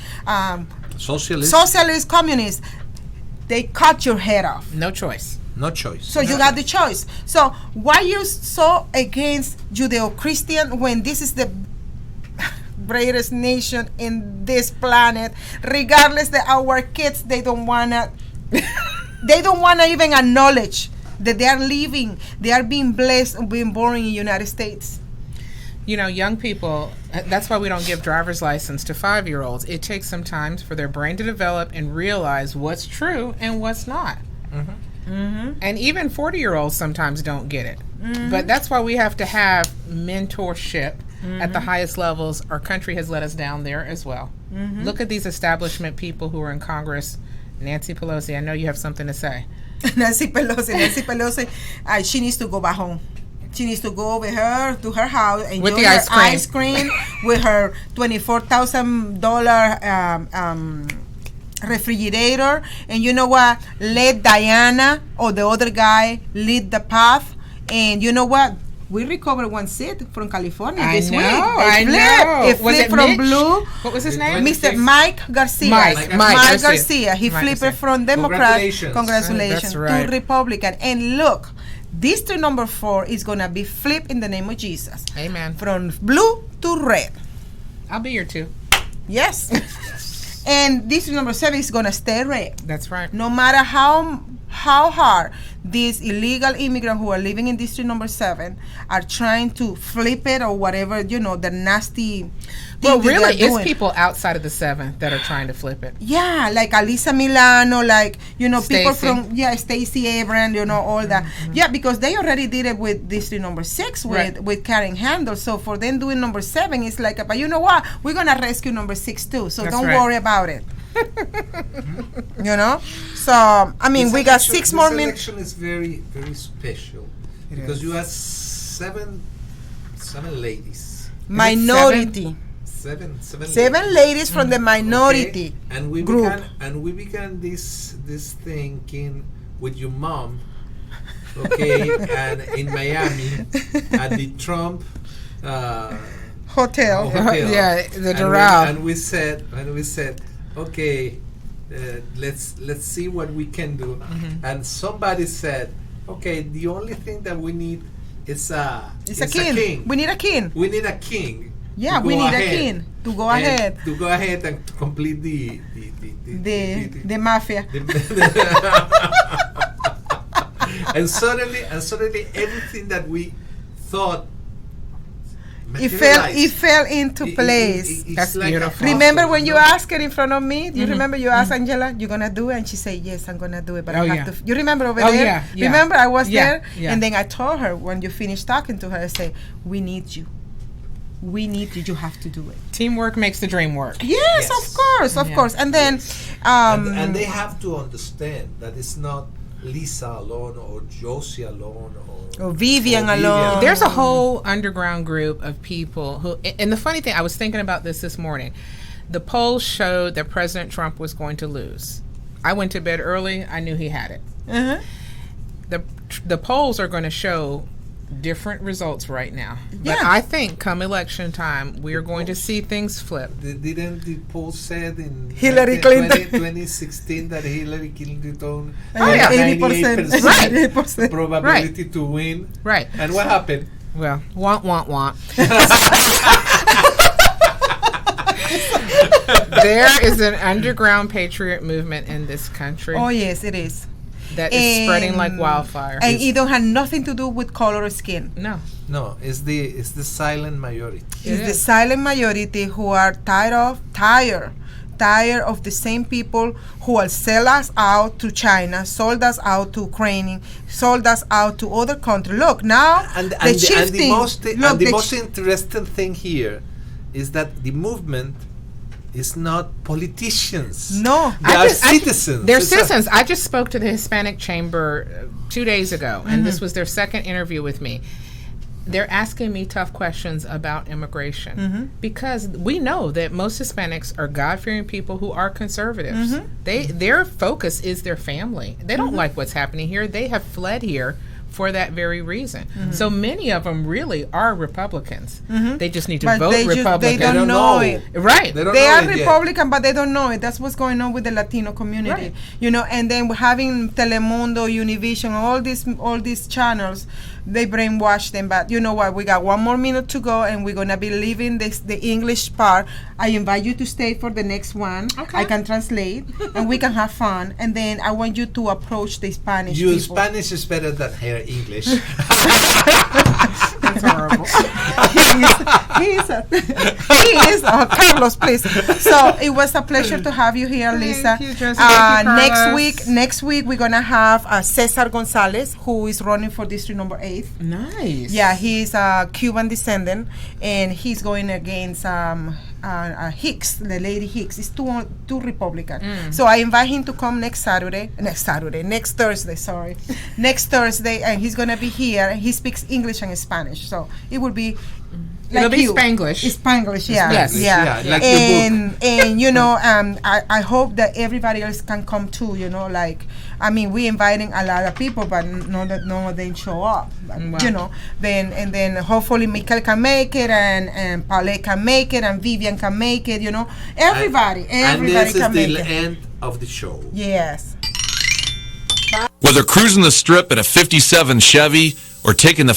socialist, communist, they cut your head off. No choice. So you got the choice. So why you so against Judeo-Christian when this is the greatest nation in this planet? Regardless that our kids, they don't wanna even acknowledge that they are being blessed, being born in the United States. Young people, that's why we don't give driver's license to 5-year-olds. It takes some time for their brain to develop and realize what's true and what's not. And even 40-year-olds sometimes don't get it. But that's why we have to have mentorship at the highest levels. Our country has let us down there as well. Look at these establishment people who are in Congress. Nancy Pelosi, I know you have something to say. Nancy Pelosi, she needs to go back home. She needs to go over her to her house and with enjoy the her ice cream with her $24,000 refrigerator. And you know what? Let Diana or the other guy lead the path. And you know what? We recovered one seat from California this week. It flipped from Mitch? blue. What was his name? Mr. Mike Garcia. Mike Garcia. He flipped it from Democrat. Congratulations. That's right. To Republican. And look, District number 4 is going to be flipped in the name of Jesus. Amen. From blue to red. I'll be here too. Yes. And District number 7 is going to stay red. That's right. No matter how hard these illegal immigrants who are living in District number 7 are trying to flip it or whatever, the nasty. Well, really, it's people outside of the 7 that are trying to flip it. Yeah, like Alisa Milano, like, Stacey. people from, Stacey Abrams, all that. Yeah, because they already did it with District number 6 with Karen Handel. So for them doing number 7, it's like, but you know what? We're going to rescue number 6 too. So don't worry about it. So I mean, we got 6 more minutes. This election is very, very special because you have seven ladies. Minority. Seven ladies from the minority and we group. began this thinking with your mom, okay, and in Miami at the Trump hotel. Yeah, the Doral. And we said, okay, let's see what we can do. And somebody said, okay, the only thing that we need is a king. We need a king. We need a king. Yeah, we need a king to go ahead. To go ahead and to complete the mafia. and suddenly everything that we thought it fell into place. That's like beautiful. Remember when you asked her in front of me? Do you remember you asked Angela, "You're gonna do it?" And she said, "Yes, I'm gonna do it." But I have to. You remember over there? Yeah, yeah. Remember I was there, yeah. and then I told her when you finished talking to her, I said, "We need you. We need you. You have to do it." Teamwork makes the dream work. Yes, of course. And then, and they have to understand that it's not Lisa alone or Johsie alone or Vivian alone. There's a whole underground group of people who, and the funny thing, I was thinking about this morning. The polls showed that President Trump was going to lose. I went to bed early. I knew he had it. The polls are going to show different results right now. But I think come election time, we are going to see things flip. Didn't the poll said in Hillary Clinton 2016 that Hillary Clinton had 80% probability to win? Right. And what happened? Well, want. There is an underground patriot movement in this country. Oh, yes, it is. That is spreading like wildfire. And it don't have nothing to do with color or skin. No, it's the silent majority. It's the silent majority who are tired of the same people who will sell us out to China, sold us out to Ukraine, sold us out to other countries. Look, now the most interesting thing here is that the movement is not politicians. No, they are citizens. They're citizens. I just spoke to the Hispanic Chamber 2 days ago, and this was their second interview with me. They're asking me tough questions about immigration because we know that most Hispanics are God-fearing people who are conservatives. Their focus is their family. They don't like what's happening here. They have fled here for that very reason. So many of them really are Republicans. They just need to vote Republican. They don't know it. Right. They are Republican, but they don't know it. That's what's going on with the Latino community. Right. You know, and then having Telemundo, Univision, all these channels, they brainwash them. But you know what? We got 1 more minute to go, and we're gonna be leaving the English part. I invite you to stay for the next one. Okay. I can translate, and we can have fun. And then I want you to approach the Spanish people. Spanish is better than her English. That's horrible. He is Carlos, please. So it was a pleasure to have you here, Lisa. Thank you, Johsie. Next week we're gonna have Cesar Gonzalez, who is running for District Number 8. Nice. Yeah, he's a Cuban descendant, and he's going against Hicks, the lady Hicks. It's too Republican. So I invite him to come next Thursday, and he's gonna be here. And he speaks English and Spanish, so it will be. It'll be Spanglish. Spanglish, yeah. Yes. Yeah. Like and you know, I hope that everybody else can come too. You know, like we're inviting a lot of people, but none of them show up. But, you know, then hopefully Michael can make it, and Paulette can make it, and Vivian can make it. You know, everybody and this can make is it. the end of the show. Yes. Whether cruising the strip in a '57 Chevy or taking the